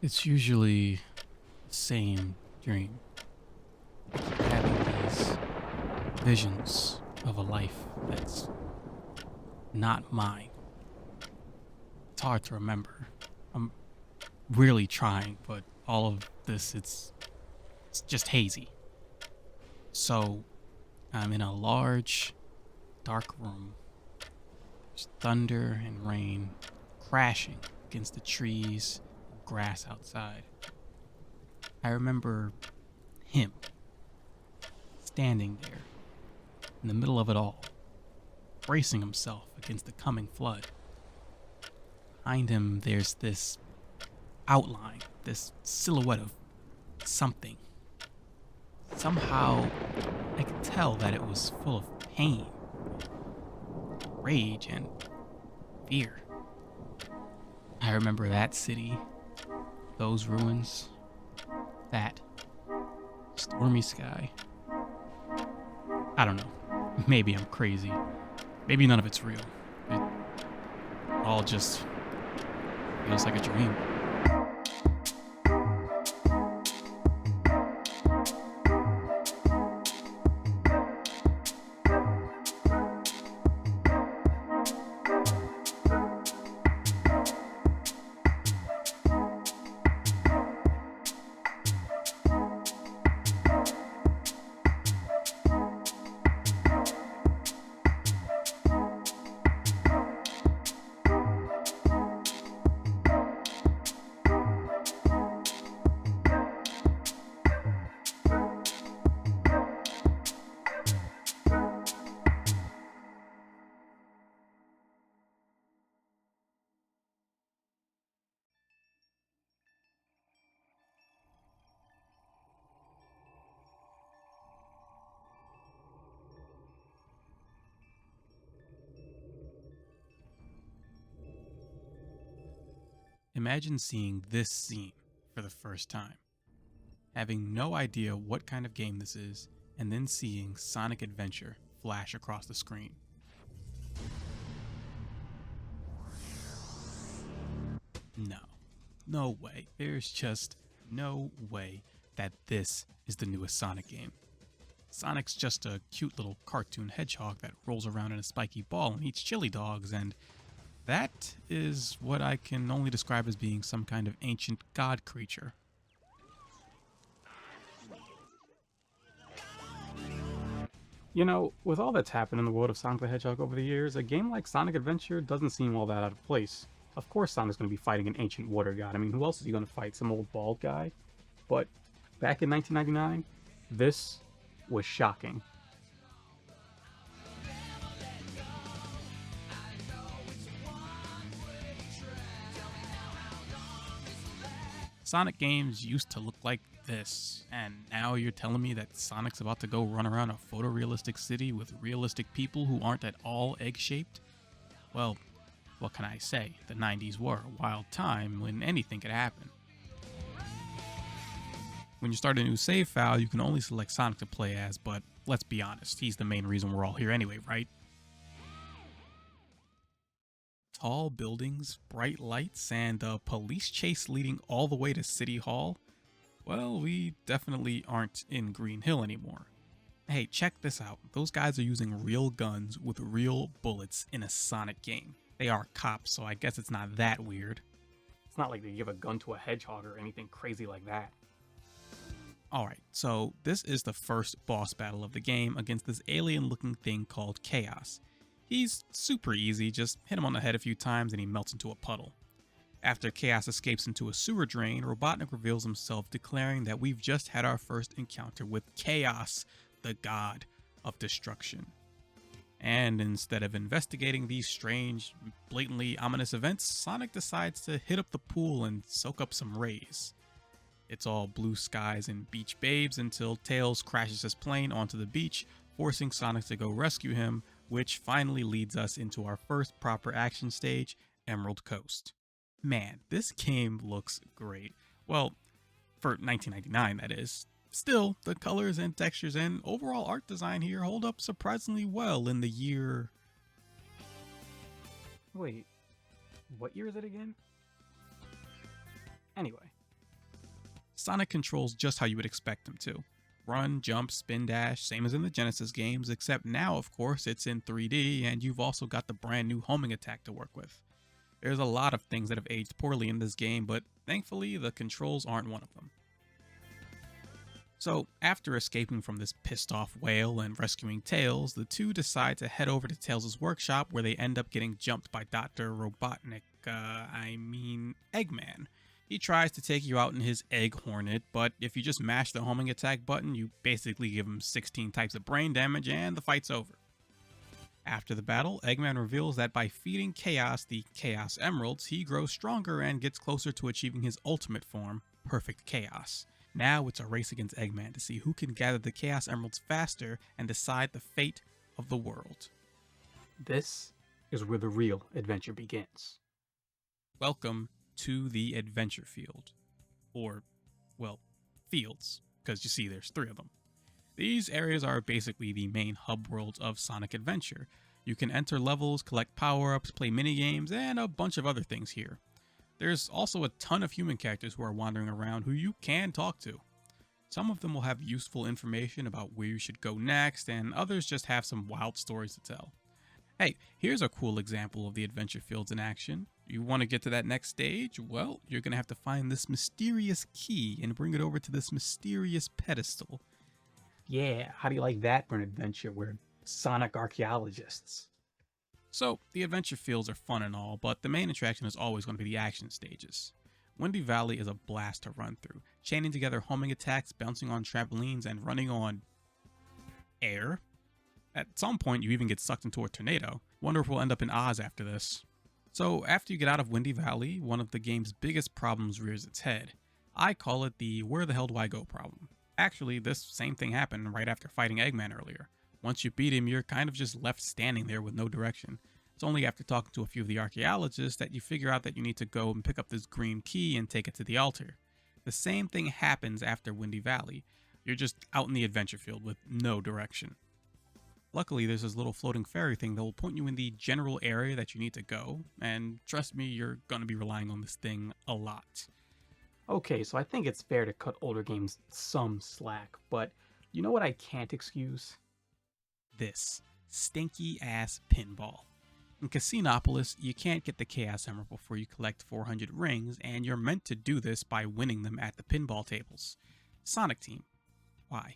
It's usually the same dream, having these visions of a life that's not mine. It's hard to remember. I'm really trying, but all of this, it's just hazy. So, I'm in a large, dark room. There's thunder and rain crashing against the trees and grass outside. I remember him standing there in the middle of it all, bracing himself against the coming flood. Behind him, there's this outline, this silhouette of something. Somehow, I could tell that it was full of pain, rage, and fear. I remember that city, those ruins, that stormy sky. I don't know. Maybe I'm crazy. Maybe none of it's real. It all just feels like a dream. Imagine seeing this scene for the first time, having no idea what kind of game this is, and then seeing Sonic Adventure flash across the screen. No, no way. There's just no way that this is the newest Sonic game. Sonic's just a cute little cartoon hedgehog that rolls around in a spiky ball and eats chili dogs, and that is what I can only describe as being some kind of ancient god creature. You know, with all that's happened in the world of Sonic the Hedgehog over the years, a game like Sonic Adventure doesn't seem all that out of place. Of course Sonic's going to be fighting an ancient water god. I mean, who else is he going to fight? Some old bald guy? But back in 1999, this was shocking. Sonic games used to look like this, and now you're telling me that Sonic's about to go run around a photorealistic city with realistic people who aren't at all egg-shaped? Well, what can I say? The 90s were a wild time when anything could happen. When you start a new save file, you can only select Sonic to play as, but let's be honest, he's the main reason we're all here anyway, right? Tall buildings, bright lights, and a police chase leading all the way to City Hall? Well, we definitely aren't in Green Hill anymore. Hey, check this out. Those guys are using real guns with real bullets in a Sonic game. They are cops, so I guess it's not that weird. It's not like they give a gun to a hedgehog or anything crazy like that. Alright, so this is the first boss battle of the game against this alien looking thing called Chaos. He's super easy, just hit him on the head a few times and he melts into a puddle. After Chaos escapes into a sewer drain, Robotnik reveals himself, declaring that we've just had our first encounter with Chaos, the god of destruction. And instead of investigating these strange, blatantly ominous events, Sonic decides to hit up the pool and soak up some rays. It's all blue skies and beach babes until Tails crashes his plane onto the beach, forcing Sonic to go rescue him, which finally leads us into our first proper action stage, Emerald Coast. Man, this game looks great. Well, for 1999 that is. Still, the colors and textures and overall art design here hold up surprisingly well in the year... Wait, what year is it again? Anyway, Sonic controls just how you would expect him to. Run, jump, spin dash, same as in the Genesis games, except now, of course, it's in 3D and you've also got the brand new homing attack to work with. There's a lot of things that have aged poorly in this game, but thankfully the controls aren't one of them. So, after escaping from this pissed off whale and rescuing Tails, the two decide to head over to Tails' workshop where they end up getting jumped by Dr. Eggman. He tries to take you out in his Egg Hornet, but if you just mash the homing attack button, you basically give him 16 types of brain damage and the fight's over. After the battle, Eggman reveals that by feeding Chaos the Chaos Emeralds, he grows stronger and gets closer to achieving his ultimate form, Perfect Chaos. Now it's a race against Eggman to see who can gather the Chaos Emeralds faster and decide the fate of the world. This is where the real adventure begins. Welcome to the adventure field. Or, well, fields, because you see there's 3 of them. These areas are basically the main hub worlds of Sonic Adventure. You can enter levels, collect power-ups, play minigames, and a bunch of other things here. There's also a ton of human characters who are wandering around who you can talk to. Some of them will have useful information about where you should go next, and others just have some wild stories to tell. Hey, here's a cool example of the adventure fields in action. You want to get to that next stage? Well, you're going to have to find this mysterious key and bring it over to this mysterious pedestal. Yeah, how do you like that for an adventure? We're Sonic archaeologists. So, the adventure fields are fun and all, but the main attraction is always going to be the action stages. Windy Valley is a blast to run through, chaining together homing attacks, bouncing on trampolines, and running on air. At some point, you even get sucked into a tornado. Wonder if we'll end up in Oz after this. So, after you get out of Windy Valley, one of the game's biggest problems rears its head. I call it the where the hell do I go problem. Actually, this same thing happened right after fighting Eggman earlier. Once you beat him, you're kind of just left standing there with no direction. It's only after talking to a few of the archaeologists that you figure out that you need to go and pick up this green key and take it to the altar. The same thing happens after Windy Valley. You're just out in the adventure field with no direction. Luckily, there's this little floating ferry thing that will point you in the general area that you need to go, and trust me, you're going to be relying on this thing a lot. Okay, so I think it's fair to cut older games some slack, but you know what I can't excuse? This stinky ass pinball. In Casinopolis, you can't get the Chaos Emerald before you collect 400 rings, and you're meant to do this by winning them at the pinball tables. Sonic Team, why?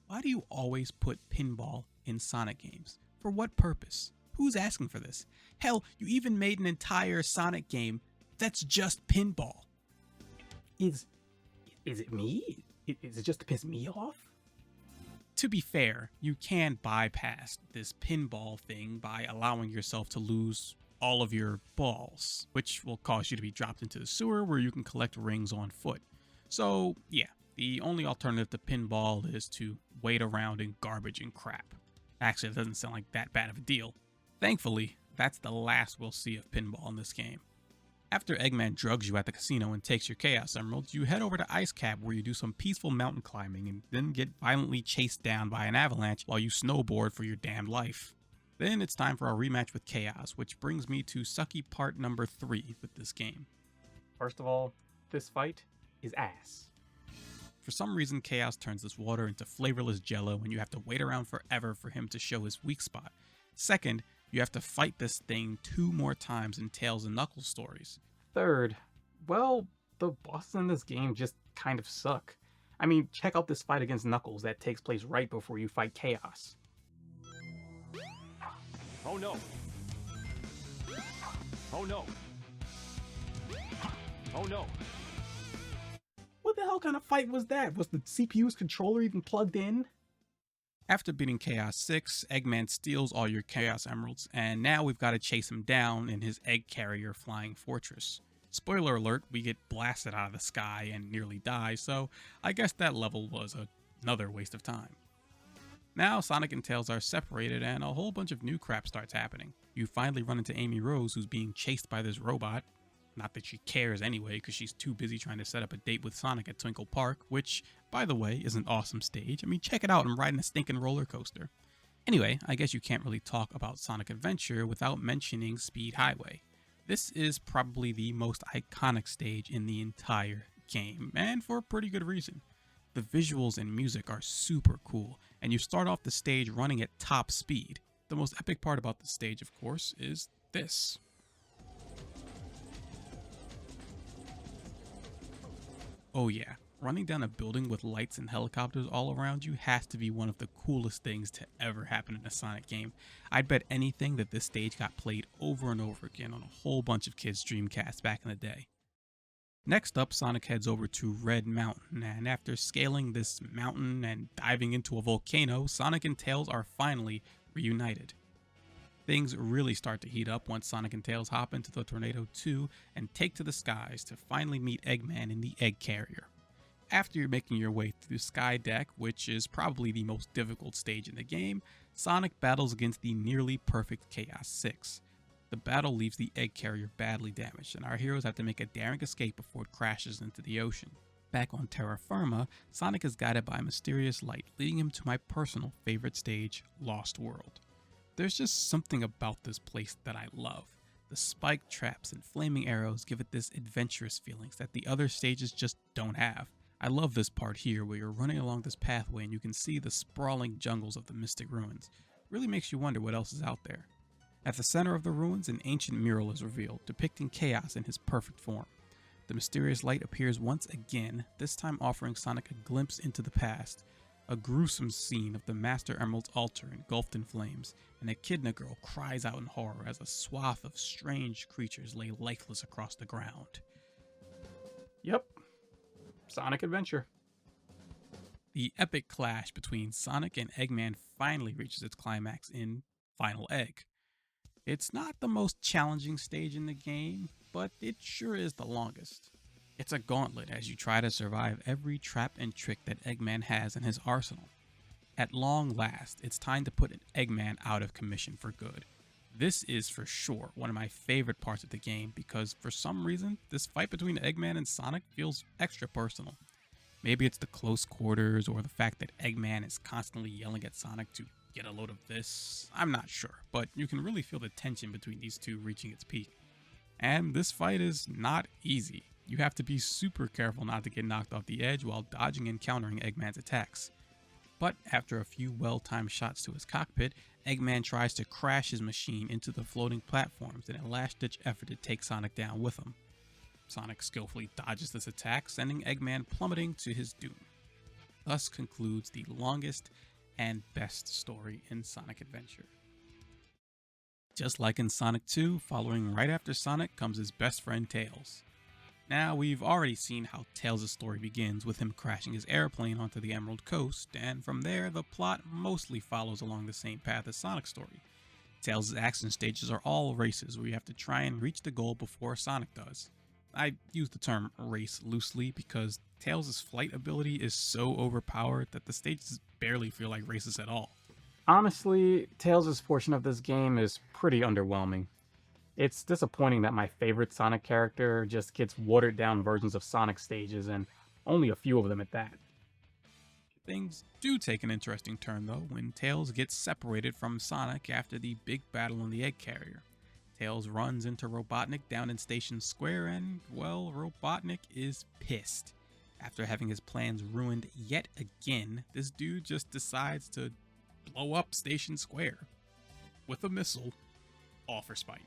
Why do you always put pinball in Sonic games? For what purpose? Who's asking for this? Hell, you even made an entire Sonic game that's just pinball. Is it me? Is it just to piss me off? To be fair, you can bypass this pinball thing by allowing yourself to lose all of your balls, which will cause you to be dropped into the sewer where you can collect rings on foot. So yeah, the only alternative to pinball is to wait around in garbage and crap. Actually, it doesn't sound like that bad of a deal. Thankfully, that's the last we'll see of pinball in this game. After Eggman drugs you at the casino and takes your Chaos Emeralds, you head over to Ice Cap where you do some peaceful mountain climbing and then get violently chased down by an avalanche while you snowboard for your damned life. Then it's time for our rematch with Chaos, which brings me to sucky part number 3 with this game. First of all, this fight is ass. For some reason, Chaos turns this water into flavorless jello and you have to wait around forever for him to show his weak spot. Second, you have to fight this thing 2 more times in Tails and Knuckles stories. Third, well, the bosses in this game just kind of suck. I mean, check out this fight against Knuckles that takes place right before you fight Chaos. Oh no! Oh no! Oh no! What the hell kind of fight was that? Was the CPU's controller even plugged in? After beating Chaos 6, Eggman steals all your Chaos Emeralds, and now we've got to chase him down in his egg carrier flying fortress. Spoiler alert, we get blasted out of the sky and nearly die, so I guess that level was another waste of time. Now Sonic and Tails are separated and a whole bunch of new crap starts happening. You finally run into Amy Rose, who's being chased by this robot. Not that she cares anyway, because she's too busy trying to set up a date with Sonic at Twinkle Park, which, by the way, is an awesome stage. I mean, check it out, I'm riding a stinking roller coaster. Anyway, I guess you can't really talk about Sonic Adventure without mentioning Speed Highway. This is probably the most iconic stage in the entire game, and for a pretty good reason. The visuals and music are super cool, and you start off the stage running at top speed. The most epic part about the stage, of course, is this. Oh yeah, running down a building with lights and helicopters all around you has to be one of the coolest things to ever happen in a Sonic game. I'd bet anything that this stage got played over and over again on a whole bunch of kids' Dreamcasts back in the day. Next up, Sonic heads over to Red Mountain, and after scaling this mountain and diving into a volcano, Sonic and Tails are finally reunited. Things really start to heat up once Sonic and Tails hop into the Tornado 2 and take to the skies to finally meet Eggman in the Egg Carrier. After you're making your way through Sky Deck, which is probably the most difficult stage in the game, Sonic battles against the nearly perfect Chaos 6. The battle leaves the Egg Carrier badly damaged, and our heroes have to make a daring escape before it crashes into the ocean. Back on Terra Firma, Sonic is guided by a mysterious light, leading him to my personal favorite stage, Lost World. There's just something about this place that I love. The spike traps and flaming arrows give it this adventurous feelings that the other stages just don't have. I love this part here where you're running along this pathway and you can see the sprawling jungles of the Mystic Ruins. It really makes you wonder what else is out there. At the center of the ruins, an ancient mural is revealed, depicting Chaos in his perfect form. The mysterious light appears once again, this time offering Sonic a glimpse into the past. A gruesome scene of the Master Emerald's altar engulfed in flames, and Echidna Girl cries out in horror as a swath of strange creatures lay lifeless across the ground. Yep. Sonic Adventure. The epic clash between Sonic and Eggman finally reaches its climax in Final Egg. It's not the most challenging stage in the game, but it sure is the longest. It's a gauntlet as you try to survive every trap and trick that Eggman has in his arsenal. At long last, it's time to put an Eggman out of commission for good. This is for sure one of my favorite parts of the game because for some reason, this fight between Eggman and Sonic feels extra personal. Maybe it's the close quarters or the fact that Eggman is constantly yelling at Sonic to get a load of this. I'm not sure, but you can really feel the tension between these two reaching its peak. And this fight is not easy. You have to be super careful not to get knocked off the edge while dodging and countering Eggman's attacks. But after a few well-timed shots to his cockpit, Eggman tries to crash his machine into the floating platforms in a last-ditch effort to take Sonic down with him. Sonic skillfully dodges this attack, sending Eggman plummeting to his doom. Thus concludes the longest and best story in Sonic Adventure. Just like in Sonic 2, following right after Sonic comes his best friend Tails. Now, we've already seen how Tails' story begins with him crashing his airplane onto the Emerald Coast, and from there, the plot mostly follows along the same path as Sonic's story. Tails' action stages are all races where you have to try and reach the goal before Sonic does. I use the term race loosely because Tails' flight ability is so overpowered that the stages barely feel like races at all. Honestly, Tails' portion of this game is pretty underwhelming. It's disappointing that my favorite Sonic character just gets watered down versions of Sonic stages, and only a few of them at that. Things do take an interesting turn though when Tails gets separated from Sonic after the big battle on the Egg Carrier. Tails runs into Robotnik down in Station Square and, well, Robotnik is pissed. After having his plans ruined yet again, this dude just decides to blow up Station Square with a missile, all for spite.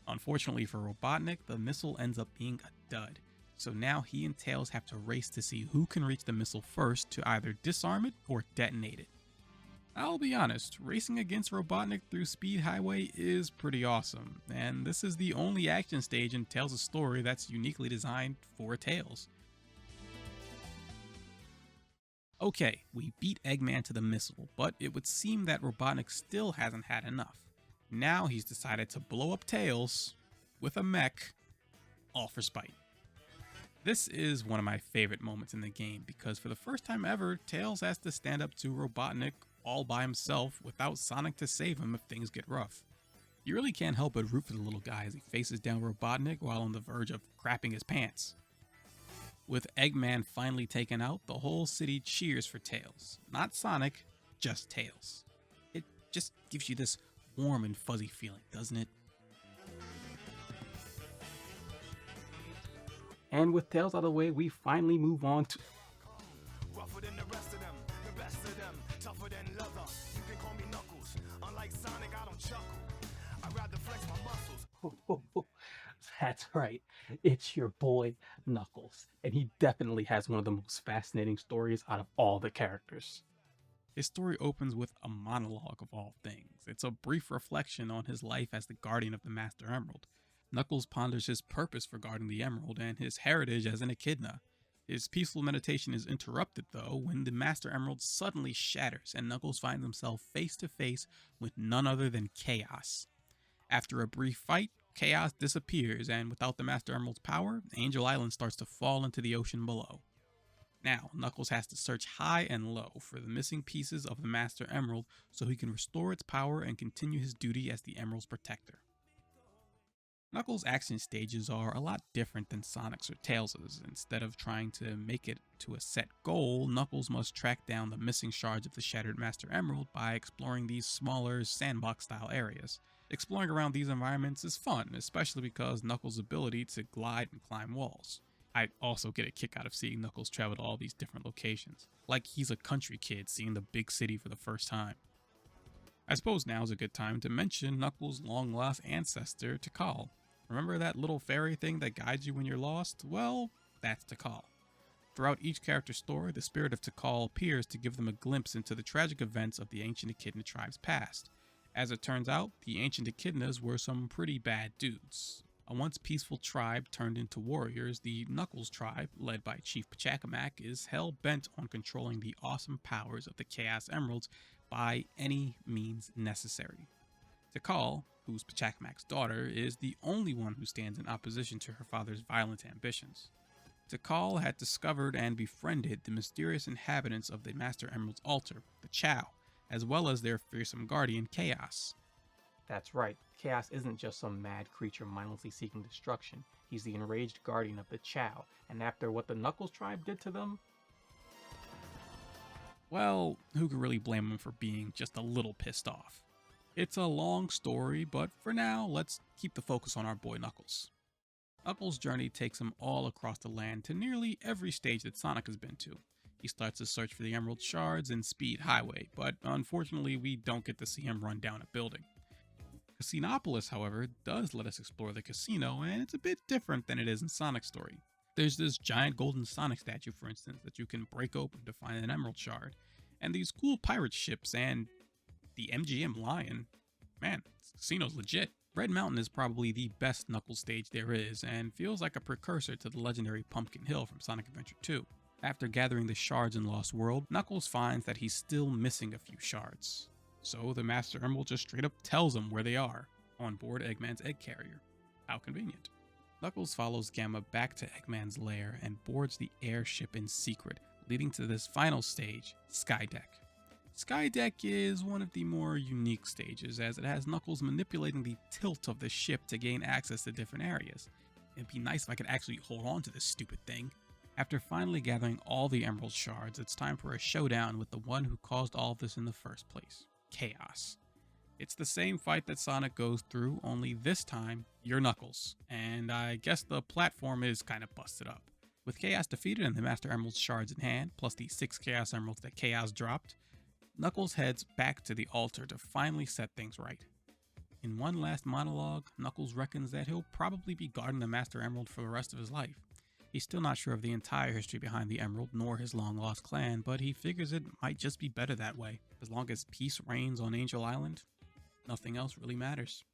Unfortunately for Robotnik, the missile ends up being a dud, so now he and Tails have to race to see who can reach the missile first to either disarm it or detonate it. I'll be honest, racing against Robotnik through Speed Highway is pretty awesome, and this is the only action stage in Tails' story that's uniquely designed for Tails. Okay, we beat Eggman to the missile, but it would seem that Robotnik still hasn't had enough. Now he's decided to blow up Tails with a mech, all for spite. This is one of my favorite moments in the game because for the first time ever, Tails has to stand up to Robotnik all by himself without Sonic to save him if things get rough. You really can't help but root for the little guy as he faces down Robotnik while on the verge of crapping his pants. With Eggman finally taken out, the whole city cheers for Tails. Not Sonic, just Tails. It just gives you this warm and fuzzy feeling, doesn't it? And with Tails out of the way, we finally move on to Rougher than the rest of them, the best of them, tougher than leather. You can call me Knuckles. Unlike Sonic, I don't chuckle. I'd rather flex my muscles. That's right. It's your boy Knuckles. And he definitely has one of the most fascinating stories out of all the characters. His story opens with a monologue of all things. It's a brief reflection on his life as the guardian of the Master Emerald. Knuckles ponders his purpose for guarding the Emerald and his heritage as an echidna. His peaceful meditation is interrupted, though, when the Master Emerald suddenly shatters and Knuckles finds himself face to face with none other than Chaos. After a brief fight, Chaos disappears, and without the Master Emerald's power, Angel Island starts to fall into the ocean below. Now, Knuckles has to search high and low for the missing pieces of the Master Emerald so he can restore its power and continue his duty as the Emerald's protector. Knuckles' action stages are a lot different than Sonic's or Tails'. Instead of trying to make it to a set goal, Knuckles must track down the missing shards of the Shattered Master Emerald by exploring these smaller, sandbox-style areas. Exploring around these environments is fun, especially because Knuckles' ability to glide and climb walls. I also get a kick out of seeing Knuckles travel to all these different locations, like he's a country kid seeing the big city for the first time. I suppose now is a good time to mention Knuckles' long-lost ancestor, Tikal. Remember that little fairy thing that guides you when you're lost? Well, that's Tikal. Throughout each character's story, the spirit of Tikal appears to give them a glimpse into the tragic events of the ancient Echidna tribe's past. As it turns out, the ancient Echidnas were some pretty bad dudes. A once peaceful tribe turned into warriors, the Knuckles tribe, led by Chief Pachacamac, is hell-bent on controlling the awesome powers of the Chaos Emeralds by any means necessary. Tikal, who's Pachacamac's daughter, is the only one who stands in opposition to her father's violent ambitions. Tikal had discovered and befriended the mysterious inhabitants of the Master Emerald's altar, the Chow, as well as their fearsome guardian, Chaos. That's right, Chaos isn't just some mad creature mindlessly seeking destruction. He's the enraged guardian of the Chow, and after what the Knuckles tribe did to them, Well, who could really blame him for being just a little pissed off? It's a long story, but for now, let's keep the focus on our boy Knuckles. Knuckles' journey takes him all across the land to nearly every stage that Sonic has been to. He starts his search for the Emerald Shards in Speed Highway, but unfortunately we don't get to see him run down a building. Casinopolis, however, does let us explore the casino, and it's a bit different than it is in Sonic's story. There's this giant golden Sonic statue, for instance, that you can break open to find an Emerald Shard, and these cool pirate ships, and the MGM Lion. Man, this casino's legit. Red Mountain is probably the best Knuckles stage there is, and feels like a precursor to the legendary Pumpkin Hill from Sonic Adventure 2. After gathering the shards in Lost World, Knuckles finds that he's still missing a few shards. So the Master Emerald just straight up tells him where they are, on board Eggman's egg carrier. How convenient. Knuckles follows Gamma back to Eggman's lair and boards the airship in secret, leading to this final stage, Skydeck. Skydeck is one of the more unique stages, as it has Knuckles manipulating the tilt of the ship to gain access to different areas. It'd be nice if I could actually hold on to this stupid thing. After finally gathering all the Emerald Shards, it's time for a showdown with the one who caused all of this in the first place, Chaos. It's the same fight that Sonic goes through, only this time, you're Knuckles, and I guess the platform is kinda busted up. With Chaos defeated and the Master Emerald Shards in hand, plus the 6 Chaos Emeralds that Chaos dropped, Knuckles heads back to the altar to finally set things right. In one last monologue, Knuckles reckons that he'll probably be guarding the Master Emerald for the rest of his life. He's still not sure of the entire history behind the Emerald nor his long-lost clan, but he figures it might just be better that way. As long as peace reigns on Angel Island, nothing else really matters.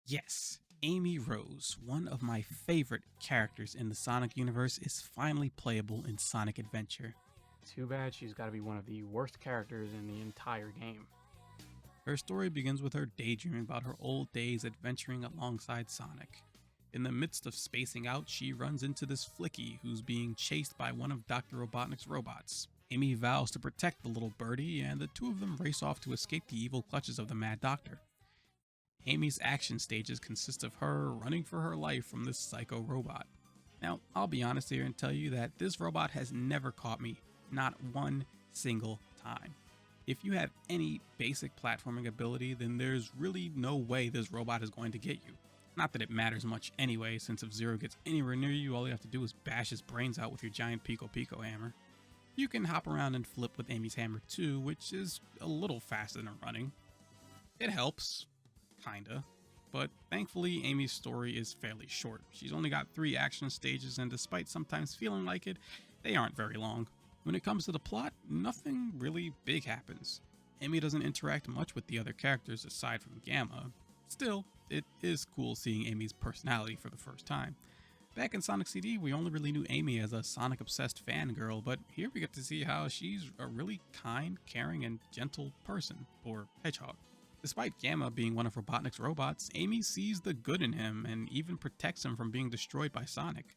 Yes, Amy Rose, one of my favorite characters in the Sonic universe, is finally playable in Sonic Adventure. too bad she's got to be one of the worst characters in the entire game. Her story begins with her daydreaming about her old days adventuring alongside Sonic. In the midst of spacing out, she runs into this Flicky who's being chased by one of Dr. Robotnik's robots. Amy vows to protect the little birdie, and the two of them race off to escape the evil clutches of the Mad Doctor. Amy's action stages consist of her running for her life from this psycho robot. Now, I'll be honest here and tell you that this robot has never caught me, not one single time. If you have any basic platforming ability, then there's really no way this robot is going to get you. Not that it matters much anyway, since if Zero gets anywhere near you, all you have to do is bash his brains out with your giant Pico Pico hammer. You can hop around and flip with Amy's hammer too, which is a little faster than running. It helps, kinda, but thankfully Amy's story is fairly short. She's only got 3 action stages, and despite sometimes feeling like it, they aren't very long. When it comes to the plot, nothing really big happens. Amy doesn't interact much with the other characters aside from Gamma. Still, it is cool seeing Amy's personality for the first time. Back in Sonic CD, we only really knew Amy as a Sonic-obsessed fangirl, but here we get to see how she's a really kind, caring, and gentle person, or hedgehog. Despite Gamma being one of Robotnik's robots, Amy sees the good in him and even protects him from being destroyed by Sonic.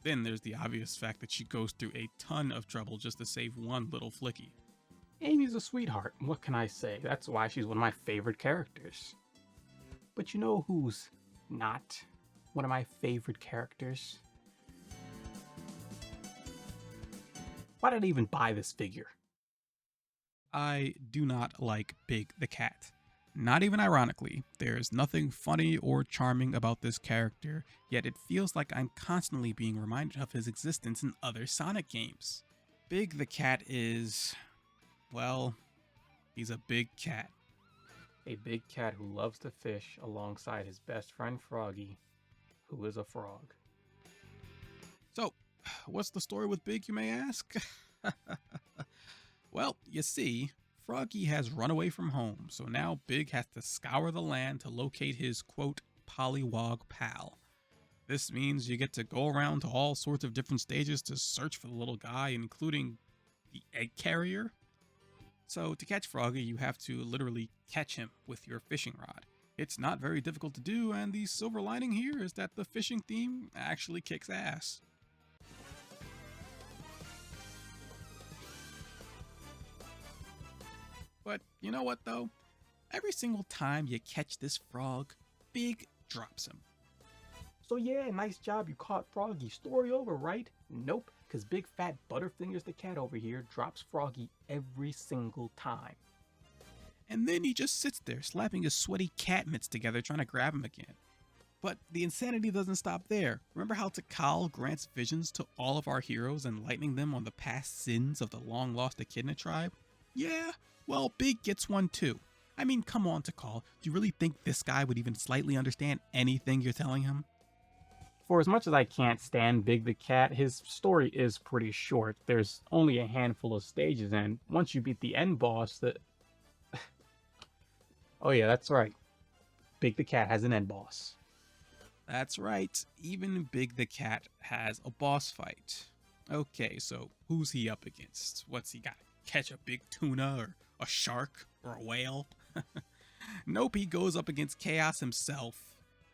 Then there's the obvious fact that she goes through a ton of trouble just to save one little flicky. Amy's a sweetheart, what can I say? That's why she's one of my favorite characters. But you know who's not one of my favorite characters? Why did I even buy this figure? I do not like Big the Cat. Not even ironically, there's nothing funny or charming about this character, yet it feels like I'm constantly being reminded of his existence in other Sonic games. Big the Cat is, well, he's a big cat. A big cat who loves to fish alongside his best friend Froggy, who is a frog. So, what's the story with Big, you may ask? Well, you see, Froggy has run away from home, so now Big has to scour the land to locate his, quote, pollywog pal. This means you get to go around to all sorts of different stages to search for the little guy, including the egg carrier. So to catch Froggy, you have to literally catch him with your fishing rod. It's not very difficult to do, and the silver lining here is that the fishing theme actually kicks ass. But you know what though? Every single time you catch this frog, Big drops him. So yeah, nice job, you caught Froggy. Story over, right? Nope, because Big Fat Butterfingers the cat over here drops Froggy every single time. And then he just sits there slapping his sweaty cat mitts together trying to grab him again. But the insanity doesn't stop there. Remember how Tikal grants visions to all of our heroes, enlightening them on the past sins of the long-lost Echidna tribe? Yeah, well, Big gets one too. I mean, come on, Tikal. Do you really think this guy would even slightly understand anything you're telling him? For as much as I can't stand Big the Cat, his story is pretty short. There's only a handful of stages, and once you beat the end boss, oh yeah, that's right. Big the Cat has an end boss. That's right, even Big the Cat has a boss fight. Okay, so who's he up against? What's he got? Catch a big tuna or a shark or a whale? Nope, he goes up against Chaos himself.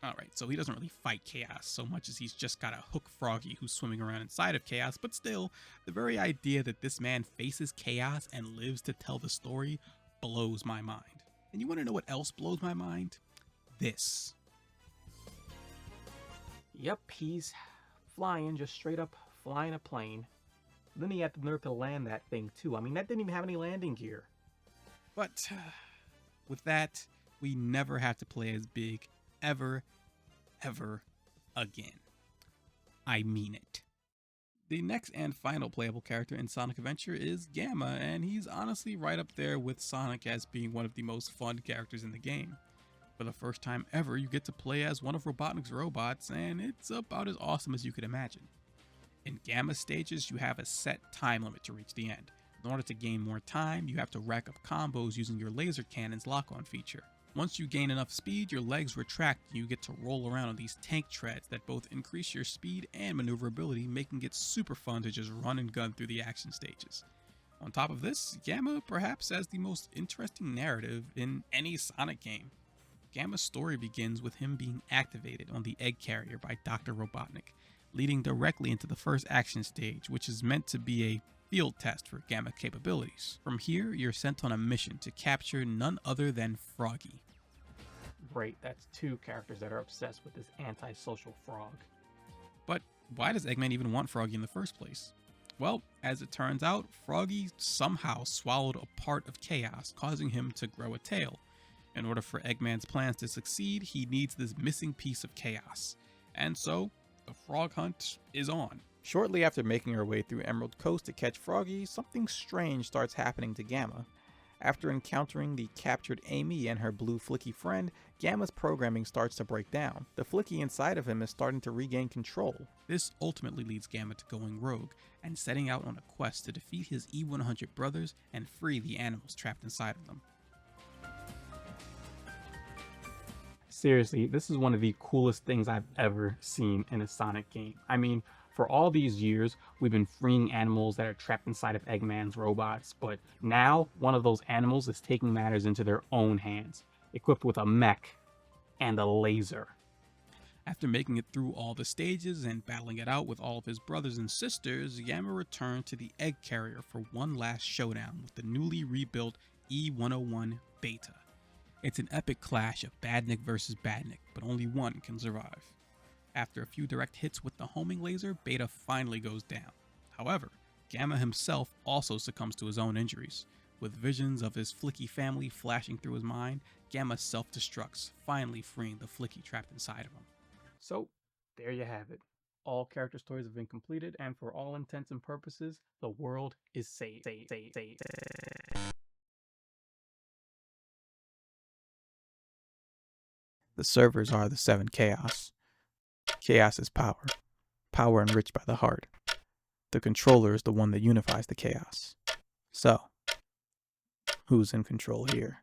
Alright, so he doesn't really fight Chaos so much as he's just got a hook Froggy who's swimming around inside of Chaos, but still, the very idea that this man faces Chaos and lives to tell the story blows my mind. And you want to know what else blows my mind? This. Yep, he's flying, just straight up flying a plane. Then he had the nerve to land that thing too. I mean, that didn't even have any landing gear. But with that, we never have to play as Big ever again. I mean it. The next and final playable character in Sonic Adventure is Gamma, and he's honestly right up there with Sonic as being one of the most fun characters in the game. For the first time ever, you get to play as one of Robotnik's robots, and it's about as awesome as you could imagine. In Gamma stages, you have a set time limit to reach the end. In order to gain more time, you have to rack up combos using your laser cannon's lock-on feature. Once you gain enough speed, your legs retract and you get to roll around on these tank treads that both increase your speed and maneuverability, making it super fun to just run and gun through the action stages. On top of this, Gamma perhaps has the most interesting narrative in any Sonic game. Gamma's story begins with him being activated on the egg carrier by Dr. Robotnik, leading directly into the first action stage, which is meant to be a field test for Gamma capabilities. From here, you're sent on a mission to capture none other than Froggy. Great, that's 2 characters that are obsessed with this antisocial frog. But why does Eggman even want Froggy in the first place? Well, as it turns out, Froggy somehow swallowed a part of Chaos, causing him to grow a tail. In order for Eggman's plans to succeed, he needs this missing piece of chaos. And so, the frog hunt is on. Shortly after making her way through Emerald Coast to catch Froggy, something strange starts happening to Gamma. After encountering the captured Amy and her blue Flicky friend, Gamma's programming starts to break down. The Flicky inside of him is starting to regain control. This ultimately leads Gamma to going rogue and setting out on a quest to defeat his E100 brothers and free the animals trapped inside of them. Seriously, this is one of the coolest things I've ever seen in a Sonic game. I mean, for all these years, we've been freeing animals that are trapped inside of Eggman's robots, but now one of those animals is taking matters into their own hands, equipped with a mech and a laser. After making it through all the stages and battling it out with all of his brothers and sisters, Gamma returned to the egg carrier for one last showdown with the newly rebuilt E101 Beta. It's an epic clash of Badnik versus Badnik, but only one can survive. After a few direct hits with the homing laser, Beta finally goes down. However, Gamma himself also succumbs to his own injuries. With visions of his Flicky family flashing through his mind, Gamma self-destructs, finally freeing the Flicky trapped inside of him. So, there you have it. All character stories have been completed, and for all intents and purposes, the world is saved. The servers are the 7 Chaos. Chaos is power. Power enriched by the heart. The controller is the one that unifies the chaos. So, who's in control here?